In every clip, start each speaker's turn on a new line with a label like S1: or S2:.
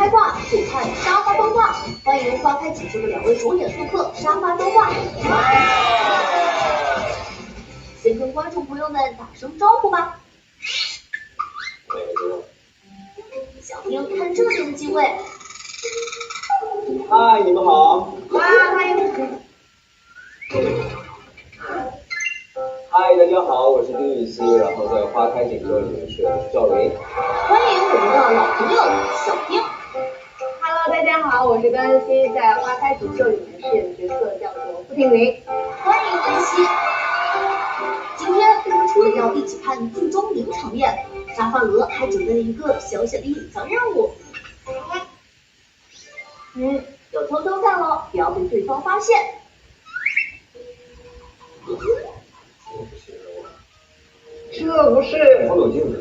S1: 开挂，就看沙发端画。欢迎花开锦绣的2位主演做客沙发端画。先跟观众朋友们打声招呼吧。小丁看这边的机会。
S2: 嗨，你们好。
S1: 欢迎。
S2: 嗨，大家好，我是丁禹兮，然后在花开锦绣里面饰演的是赵琳。
S1: 欢迎我们的老朋友小丁。
S3: Hello， 大家好，我是段恩熙，在花开锦绣里面饰演的角色叫做付婷云。
S1: 欢迎恩熙。今天我们除了要一起看剧中名场面，沙发鹅还准备了一个小小的隐藏任务。就偷偷看咯，不要被对方发现。
S3: 这不是
S2: 好冷静的。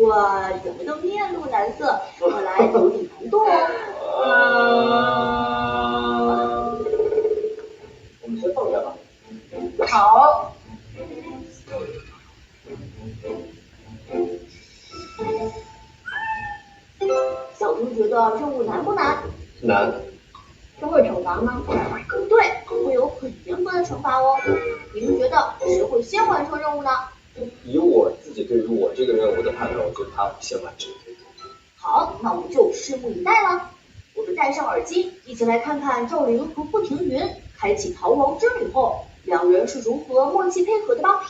S1: 哇，咱们的面露难色，看来有点难度哦。
S2: 我们先放下吧。
S3: 好。
S1: 小丁觉得任务难不难？
S2: 难。
S3: 是会惩罚吗？
S1: 对，会有很严格的惩罚哦。你们觉得谁会先完成任务呢？
S2: 以我自己对于我这个任务的判断，我觉得他先完成。
S1: 好，那我们就拭目以待了。我们戴上耳机，一起来看看赵琳和付婷云开启逃亡之旅后，2人是如何默契配合的吧。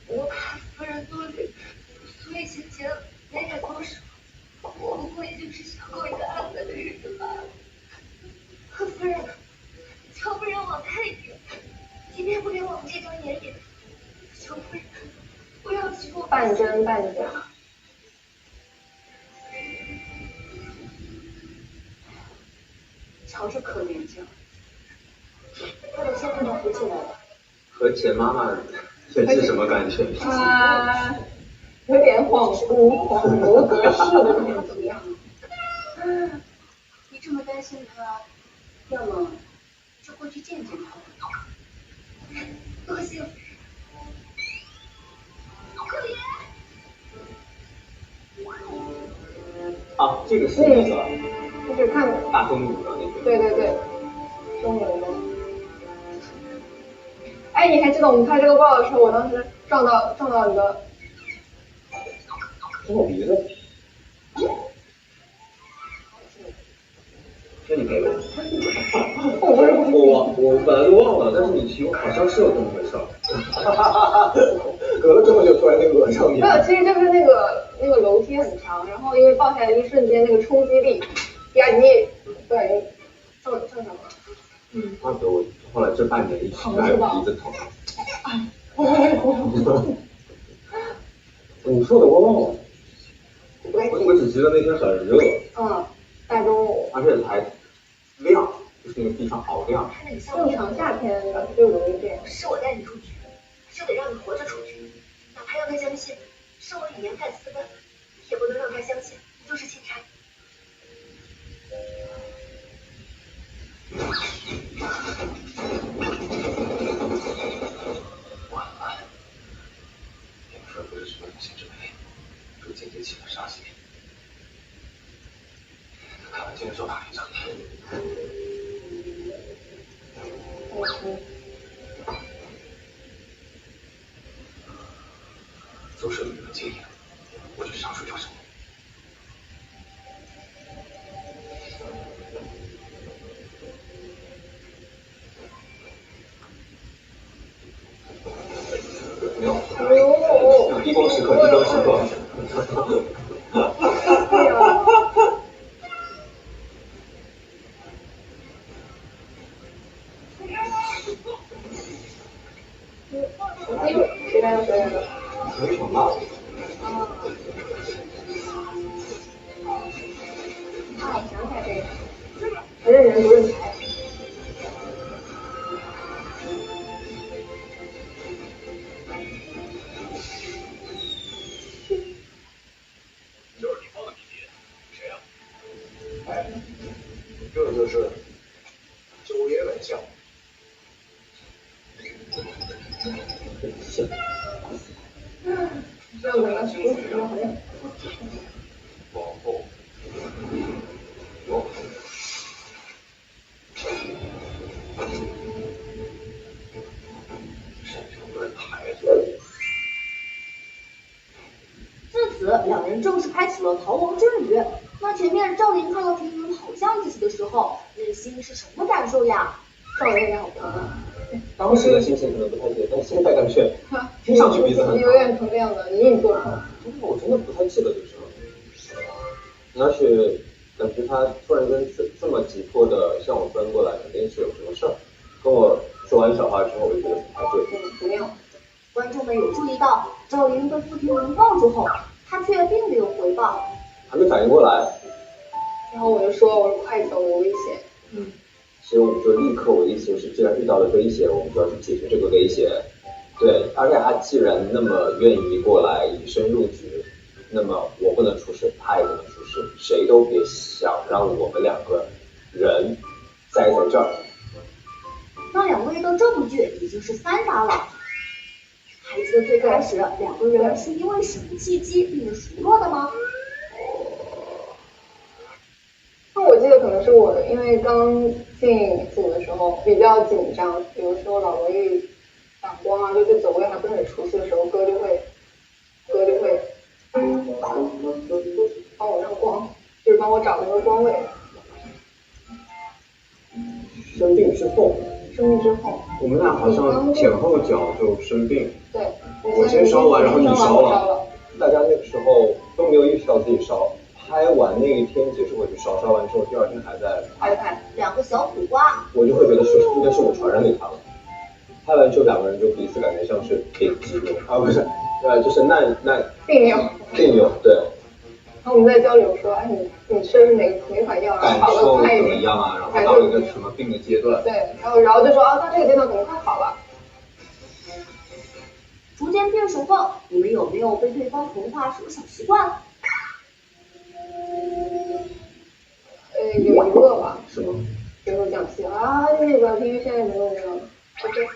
S4: 我怕夫人多虑，所以先前没敢动手。我不过也就是想过一个安稳的日子罢了。夫人，求夫人网开一点，即便不给我们这张颜脸，求夫人不要欺负我。
S3: 半真半假。
S4: 瞧着可怜劲，他的心不能浮起来了。
S2: 和钱妈妈这是什么感觉？
S3: 他有点恍惚得失的感觉。
S4: 你这么担心他，要么就过去见见他。多谢夫人。可怜。
S2: 啊，这个是那个。
S3: 就是看
S2: 大风舞的那个。
S3: 对，中文的。哎，你还记得我们拍这个报的时候，我当时撞到你的。
S2: 撞我鼻子？那你赔呗。我本来都忘了，但是你提我好像是有这么回事。隔了这么久突然间讹上你。
S3: 没有，其实就是那个楼梯很长，然后因为抱下来的一瞬间那个冲击力，压你对撞上了。
S2: 怪不得我后来这半年一直在鼻子疼。你说的我忘了。我只记得那天很热。
S3: 大中午。
S2: 而且还亮，就是那个地上好亮。
S3: 正常夏天就容易这样。
S4: 是我带你出去，就得让你活着出去，哪怕让他相信是我与严看私奔，也不能让他相信你就是钦差。
S2: 晚安。你们说不是什么心之美，就渐渐起了杀心。看完今天做法律长的。做事没有经验，我就上水跳绳。低光时刻，低光时刻。没什么。
S3: 想起来这个，认人不认财。
S5: 就是你报的谜底，谁
S2: 这就是九爷本相。
S3: 这样的舒服吗？
S2: 往后，往后。身上的孩子。
S1: 自此，两人正式开启了逃亡之旅。那前面赵琳看到平云跑向自己的时候，内心是什么感受呀？
S3: 赵琳也好漂亮。
S5: 当时的心情可能不太记得，但现在感觉听上去鼻子很
S3: 有点成这样的，隐隐作痛。
S5: 我真的不太记得这个时候。而且感觉他突然间这么急迫的向我奔过来，肯定是有什么事儿。跟我说完小话之后，我就觉得不太对。
S3: 不妙。
S1: 观众们有注意到，赵琳被傅庭云抱住后，他却并没有回报，
S5: 还没反应过来。
S3: 然后我就说快走，有危险。
S5: 所以我们就立刻我的意思是，既然遇到了威胁，我们就要去解决这个威胁。对，而且他既然那么愿意过来以身入局，那么我不能出事，他也不能出事，谁都别想让我们两个人栽在这儿。
S1: 那两位的这部剧已经是3打了。还记得最开始两个人是因为什么契机变得熟络的吗？
S3: 那我记得可能是我因为刚进组的时候比较紧张，有的时候老罗一反光啊，就对走位还不是很熟悉的时候，哥就会帮我让光，就是帮我找那个光位。
S5: 生病之后，
S6: 我们俩好像前后脚就生病。
S3: 对，
S6: 我先烧完，然后你烧了。
S5: 大家那个时候都没有意识到自己烧。拍完那一天结束我就烧完之后，第二天还在
S3: 拍
S1: 两个小苦瓜，
S5: 我就会觉得应该是我传染给他了。拍完之后两个人就彼此感觉像是病疾病啊，不是，就是难
S3: 病友
S5: 对。
S3: 然后我们在交流说，哎，你吃的是哪款药，
S6: 感受怎么样啊？然后到了一个什么病的阶段？
S3: 对，然后就说到这个阶段可能快好了。
S1: 逐渐变熟后，你们有没有被对方同化什么小习惯？
S3: 有一个吧。
S5: 是吗？
S3: 比如说讲戏啊，那个体育现在怎么OK。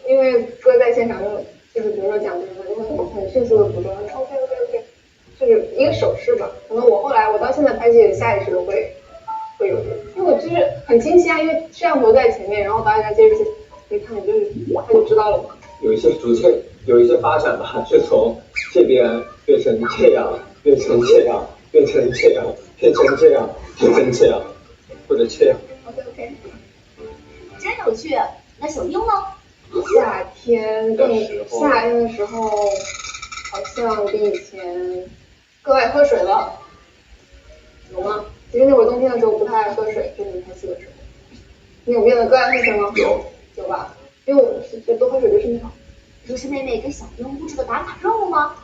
S3: 因为哥在现场就是比如说讲这个，就会很迅速的捕捉，OK，就是一个手势吧。可能我到现在拍戏下意识都会有，因为我就是很清晰啊，因为摄像头在前面，然后导演在接着一看，他就知道了嘛。
S5: 有一些发展吧，是从这边变成这样，变成这样，变成这样，变成这样，变成这样，或者这样。
S3: OK，
S1: 真有趣。那小英呢？
S3: 夏天的时候，好像比以前更爱喝水了，有吗？其实那会儿冬天的时候不太爱喝水，就是拍戏的时候。你有变得更爱喝水吗？有吧？因为我是多喝水对身体好。
S1: 这是妹妹给小英布置的打卡任务吗？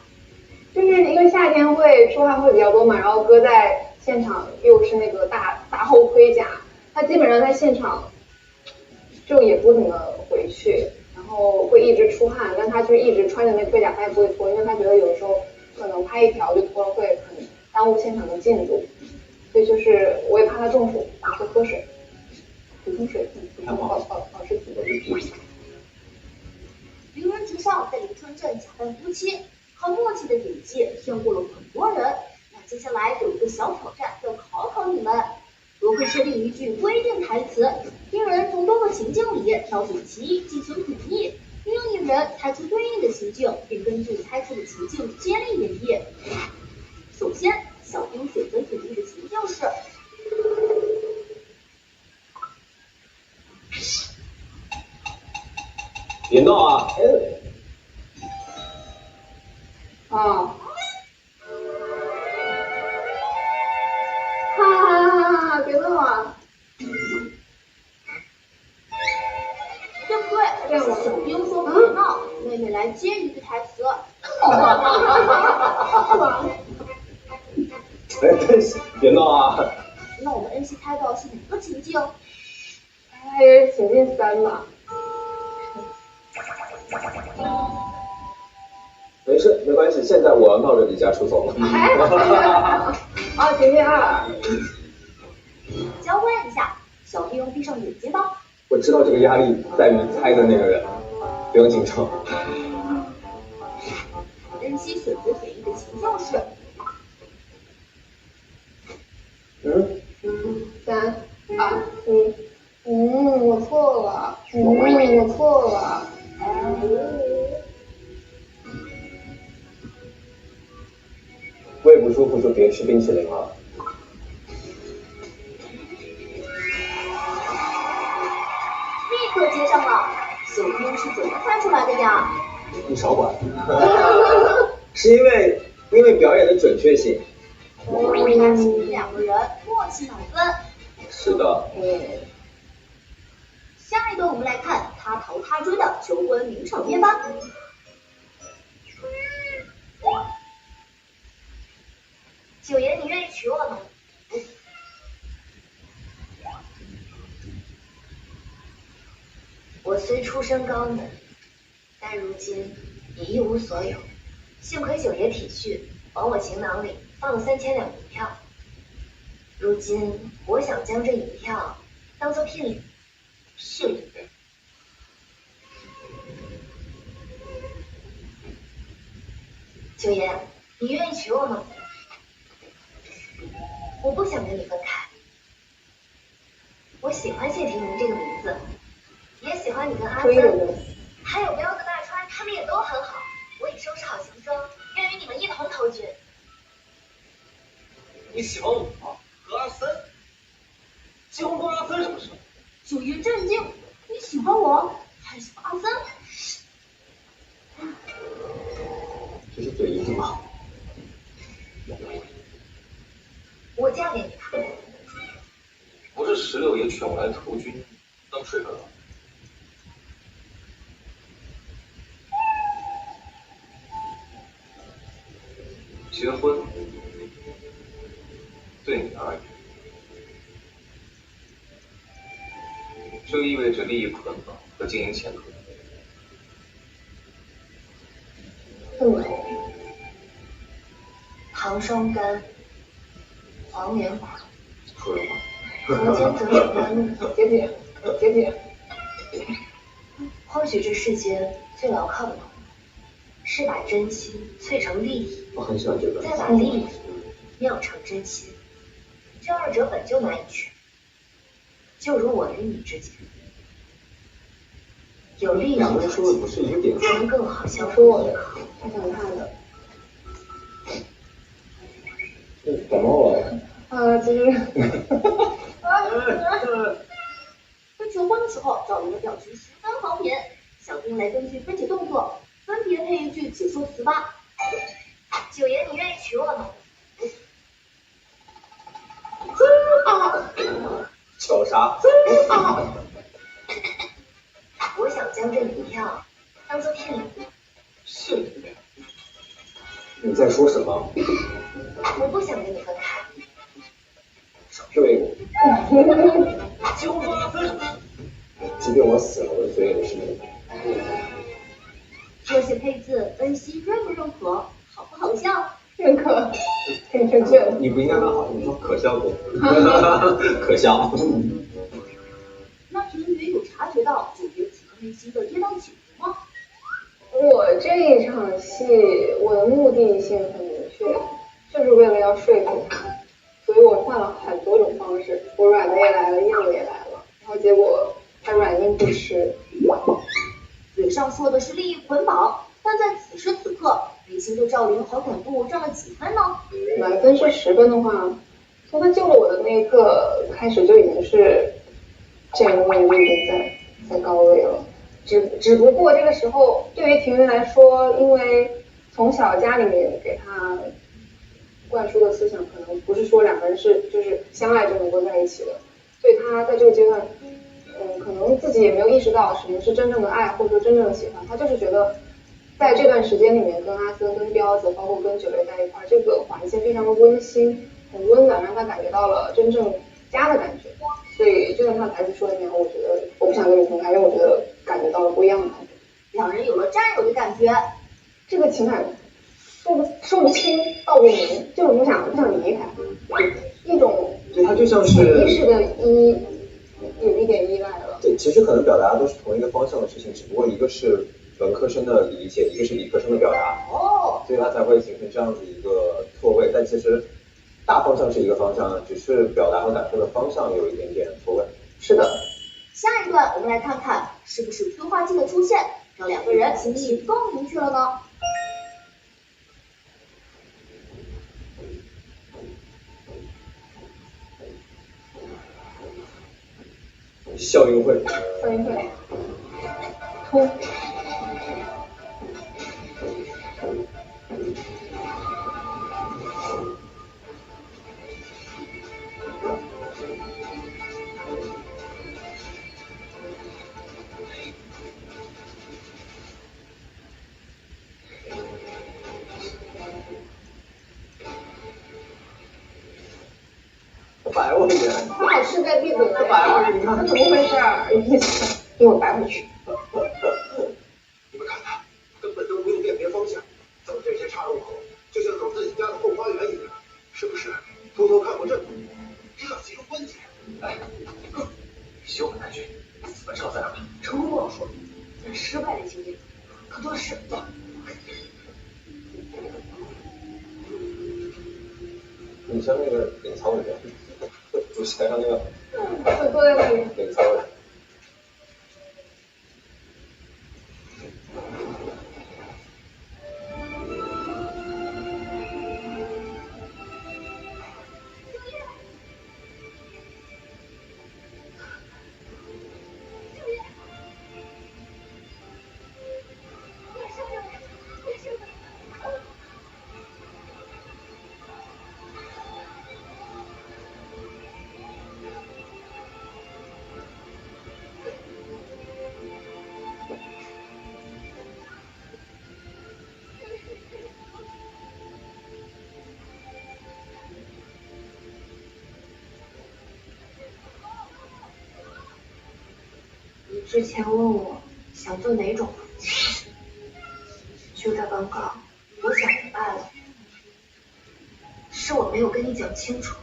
S3: 就是因为夏天会出汗会比较多嘛，然后哥在现场又是那个大厚盔甲，他基本上在现场就也不怎么回去，然后会一直出汗，但他就是一直穿着那个盔甲，他也不会脱，因为他觉得有的时候可能拍一条就脱了会很耽误现场的进度，所以就是我也怕他中暑，我会喝水，补充水分，保持体力。
S1: 凌人直上在临春镇假扮夫妻，靠默契的演技骗过了很多人。那接下来有一个小挑战要考考你们，如何设定一句规定台词，听人从多个情境里挑选其一进行演绎，并用一人猜出对应的情境，并根据猜出的情境接力演绎。首先，小英选择演绎的情境是。
S5: 别闹啊！
S3: 啊！哈！别闹啊！
S1: 对不对？小兵说别闹，妹妹来接一句台词。
S5: 别闹啊！
S1: 那我们恩熙猜到是哪个情境？
S3: 情境3吧。
S5: 没事，没关系。现在我要闹着离家出走了。
S3: 情境2。
S1: 能闭上眼睛呢？
S5: 我知道这个压力在于猜的那个人，不用紧张。
S1: 恩熙选择演绎的形象是
S3: 3、2、1，我错了，我错了。
S5: 胃不舒服就别吃冰淇淋了。
S1: 立刻接上了，小英是怎么猜出来的呀？
S5: 你少管。是因为表演的准确性。
S1: 看起你们两个人默契满分。
S5: 是的。
S1: 下一个我们来看他逃他追的求婚名场面吧。
S4: 九爷，你愿意娶我吗？我虽出身高门，但如今已一无所有。幸亏九爷体恤，往我行囊里放了3000两银票。如今我想将这银票当做聘礼。
S2: 信你呗。
S4: 九爷，你愿意娶我吗？我不想跟你分开。我喜欢谢霆锋这个名字，也喜欢你跟阿森，还有彪子大川，他们也都很好。我已收拾好行装，愿与你们一同投军。
S2: 你喜欢我和阿森？结婚关阿森什么事？
S1: 九爷震惊，你喜欢我，还喜欢阿森？
S5: 这是嘴硬吗？
S4: 我嫁给你吧。
S2: 不是16爷劝我来投军，当水分了。结婚对你而言，就意味着利益捆绑和经营前途。
S4: 糖霜干，黄连苦，
S2: 说人话。
S4: 河间则是甘露。
S3: 解解。
S4: 或许这世间最牢靠的朋友，是把真心萃成利益，
S5: 我很喜欢这个。
S4: 再把利益酿成真心。这二者本就难以区别，就如我与你之间，有利益
S5: 两个人说的
S4: 可
S5: 不是一个点。
S4: 才能更好相
S3: 说我的，
S4: 互依靠。
S3: 他想看的。
S5: 感冒了。
S3: 其实。
S1: 在求婚的时候，赵琳的表情十分好品。小丁来根据分解动作，分别配一句解说词吧。
S4: 九爷，你愿意娶我吗？
S5: 巧啥？
S4: 我想将这银票当做聘礼。
S2: 信你呗。
S5: 你在说什么？
S4: 我不想跟你分开。
S5: 少对我。
S2: 结婚关阿森什么事？
S5: 即便我死了，我的嘴也是你。
S1: 这些配字，恩熙认不认可？好不好笑？
S3: 认可，挺正确的。
S5: 你不应该说好，你说可笑不？可笑。
S1: 那评语有察觉到九爷此刻内心的跌宕起伏吗？
S3: 我这一场戏，我的目的性很明确，就是为了要说服他，所以我换了很多种方式，我软的也来了，硬的也来了，然后结果他软硬不吃。
S1: 嘴上说的是利益捆绑，但在此时此刻，内心对赵琳好感度占了几分呢？
S3: 满分是10分的话，从他救了我的那一刻开始，就已经是这个位就已经在高位了。只不过这个时候，对于婷云来说，因为从小家里面给他灌输的思想，可能不是说两个人就是相爱就能够在一起的，所以他在这个阶段，可能自己也没有意识到什么是真正的爱，或者说真正的喜欢，他就是觉得在这段时间里面，跟阿森、跟彪子，包括跟九月在一块儿，这个环境非常的温馨，很温暖，让他感觉到了真正家的感觉。所以就像他的台词说的那样，我觉得我不想跟你分开，因为我觉得感觉到了不一样的感觉。
S1: 两人有了战友的感觉，
S3: 这个情感说不清道不明，就是不想离开，一种
S5: 对，他就像是
S3: 潜意识的有一
S5: 其实可能表达都是同一个方向的事情，只不过一个是文科生的理解，一个是理科生的表达。
S1: 哦，
S5: 所以它才会形成这样子一个错位。但其实大方向是一个方向，只是表达和感受的方向有一点点错位。
S3: 是的。
S1: 下一段我们来看看是不是催化剂的出现让两个人心情更明确了呢？
S5: 校运会，
S3: 校运会，通。
S5: 白我一眼，
S3: 他好势在必得
S5: 白我一看，
S3: 那怎么回事儿？给我白回去。
S2: 你们看他，根本都不用辨别方向，走这些岔路口，就像走自己家的后花园一样，是不是？偷偷看过阵图，知道其中关节。哎，休本太君，死本少在哪儿？
S4: 成功不好说，但失败的经验可多的是。
S5: 你像那个领操的人，主席台上那个，
S3: 就坐在那里。
S5: 领操的。
S4: 之前问我想做哪种武器，就在刚刚，我想明白了，是我没有跟你讲清楚。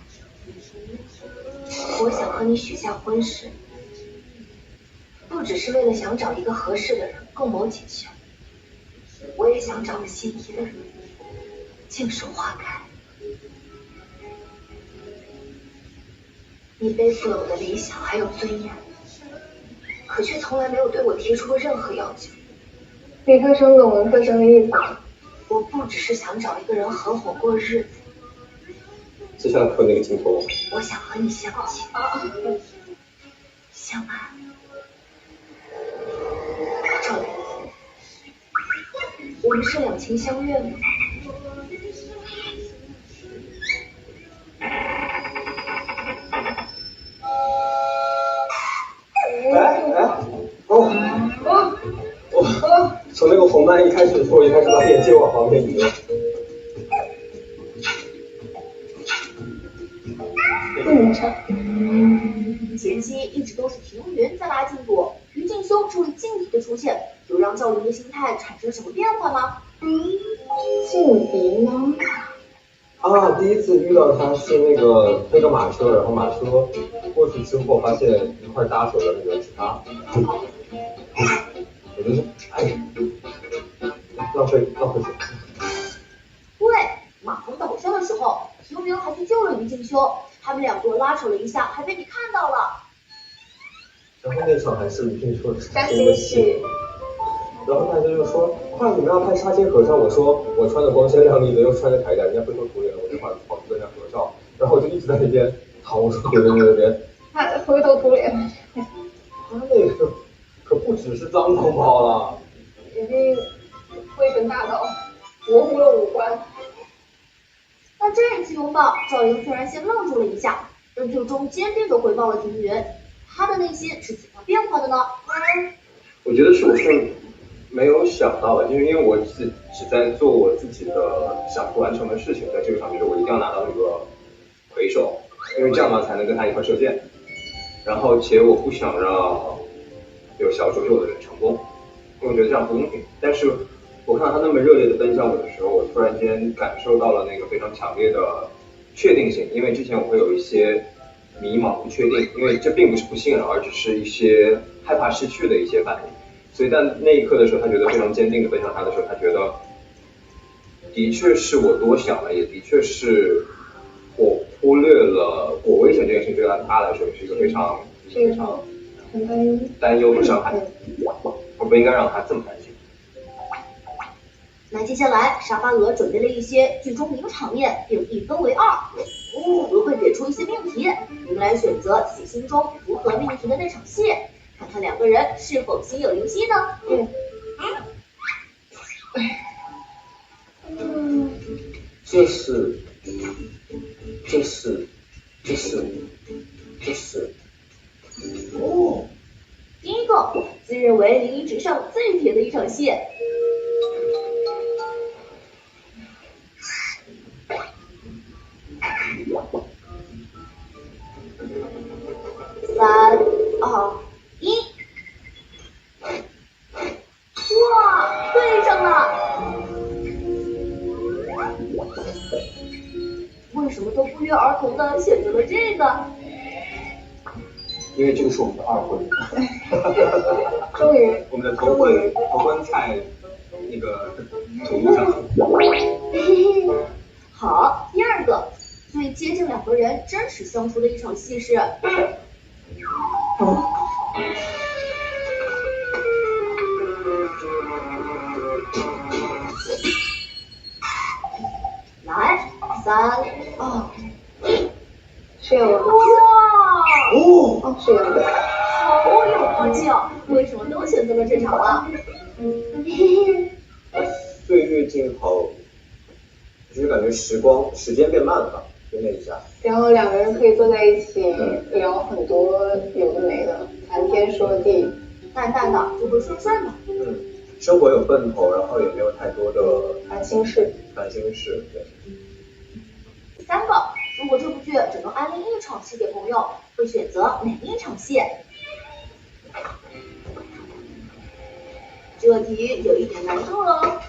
S4: 我想和你许下婚誓，不只是为了想找一个合适的人共谋锦绣，我也想找个心仪的人，静守花开。你背负了我的理想还有尊严，可却从来没有对我提出过任何要求。
S3: 理科生懂文科生的意思。
S4: 我不只是想找一个人合伙过日子，
S5: 接下来会那个镜头，
S4: 我想和你相亲，相爱。赵雷，我们是两情相悦吗？
S5: 从那个红曼一开始的时候，我一开始把眼镜往旁边移了。
S1: 前期一直都是庭云在拉进度，于静修这位劲敌的出现，有让赵云的心态产生什么变化吗？
S3: 劲敌吗？
S5: 啊，第一次遇到他是那个推个马车，然后马车过去之后，发现一块搭手的那个是他。我就是哎，浪费水。
S1: 对，马蜂倒下的时候，庭云还去救了于静修，他们两个拉扯了一下，还被你看到了。
S5: 然后那场还是于静修的
S3: 加新戏。
S5: 然后大家就说，快，你们要拍杀青合照。我说我穿的光鲜亮丽的，又穿着铠甲，人家灰头土脸的，我就跑去跟人家合照。然后我就一直在那边好，我说别别，
S3: 他灰头土脸。
S5: 他那个可不只是脏同胞了，
S3: 已经灰尘大到模糊了五官。
S1: 那这一次拥抱，赵云虽然先愣住了一下，但最终坚定地回报了庭云。他的内心是怎样变化的呢？
S6: 我觉得我是没有想到的，就是因为我只在做我自己的想去完成的事情，在这个上面，就是我一定要拿到那个魁首，因为这样嘛才能跟他一块射箭。然后且我不想让有小九九的人成功，因为我觉得这样不公平。但是我看到他那么热烈的奔向我的时候，我突然间感受到了那个非常强烈的确定性，因为之前我会有一些迷茫、不确定，因为这并不是不信任，而只是一些害怕失去的一些反应。所以在那一刻的时候，他觉得非常坚定的奔向他的时候，他觉得的确是我多想了，也的确是我忽略了我危险这件事情对他来说是一个非常很担忧的伤害，我不应该让他这么担心。
S1: 那接下来，沙发鹅准备了一些剧中名场面，并一分为二。我会给出一些命题，你们来选择自己心中符合命题的那场戏，看看两个人是否心有灵犀呢？
S5: 这是，
S1: 第一个，自认为灵异值上最甜的一场戏。3、2、1，哇，对上了！为什么都不约而同的选择了这个？
S6: 因为这个是我们的二婚，
S3: 终于，
S6: 我们的头婚菜那个土路上。
S1: 好，第二个，最接近两个人真实相处的一场戏是。来，3、2、1，
S3: 是有
S1: 哇！
S3: 是有的。
S1: 好有默契哦！为什么都选择了这场了？
S5: 岁月静好，就是感觉时间变慢了，就那一下。
S3: 然后两个人可以坐在一起聊很多有的没的，谈天说地，
S1: 淡淡的就会顺顺的。
S5: 生活有奔头，然后也没有太多的
S3: 烦心事。
S5: 对。
S1: 第三个，如果这部剧只能安利一场戏给朋友，会选择哪一场戏？这题有一点难度哦。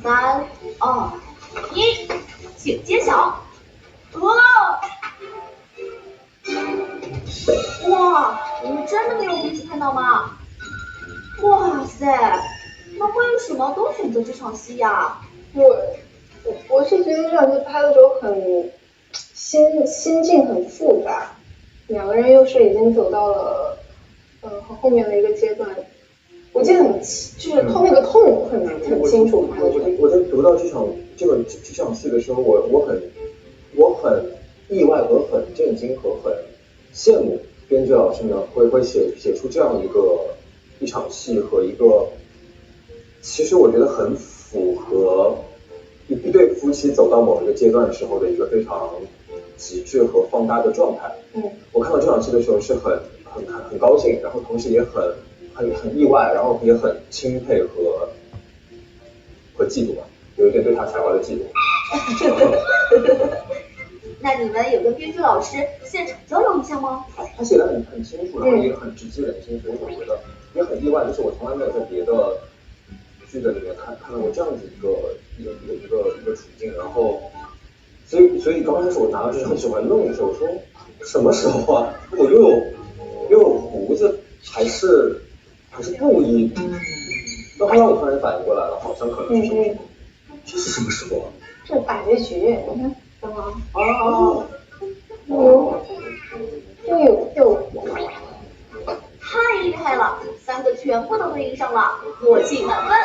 S1: 3、2、1，请揭晓。哇，你们真的没有彼此看到吗？哇塞，那为什么都选择这场戏呀？
S3: 我是觉得这场戏拍的时候很心境很复杂，两个人又是已经走到了很后面的一个阶段，我记得就是后面的痛很清楚。
S5: 我在读到这场戏的时候，我很意外和很震惊和很羡慕编剧老师呢会写出这样一场戏和一个，其实我觉得很符合一对夫妻走到某一个阶段时候的一个非常极致和放大的状态。我看到这场戏的时候是很高兴，然后同时也很意外，然后也很钦佩和嫉妒吧，有一点对他才华的嫉妒。
S1: 那你们有跟编剧老师现场交流一下吗？
S5: 他写的很清楚，然后也很直击人心，所以我觉得也很意外，就是我从来没有在别的剧的里面看到过这样子一个处境，然后所以刚开始我拿到这张纸我还愣着，我说什么时候啊？我又有胡子，还是故意？到后来我突然反应过来了，好像可能是什么时候？这是什么时候啊？
S3: 这是大结局，你看。等会
S1: 太厉害了，3个全部都对应上了，默契满分。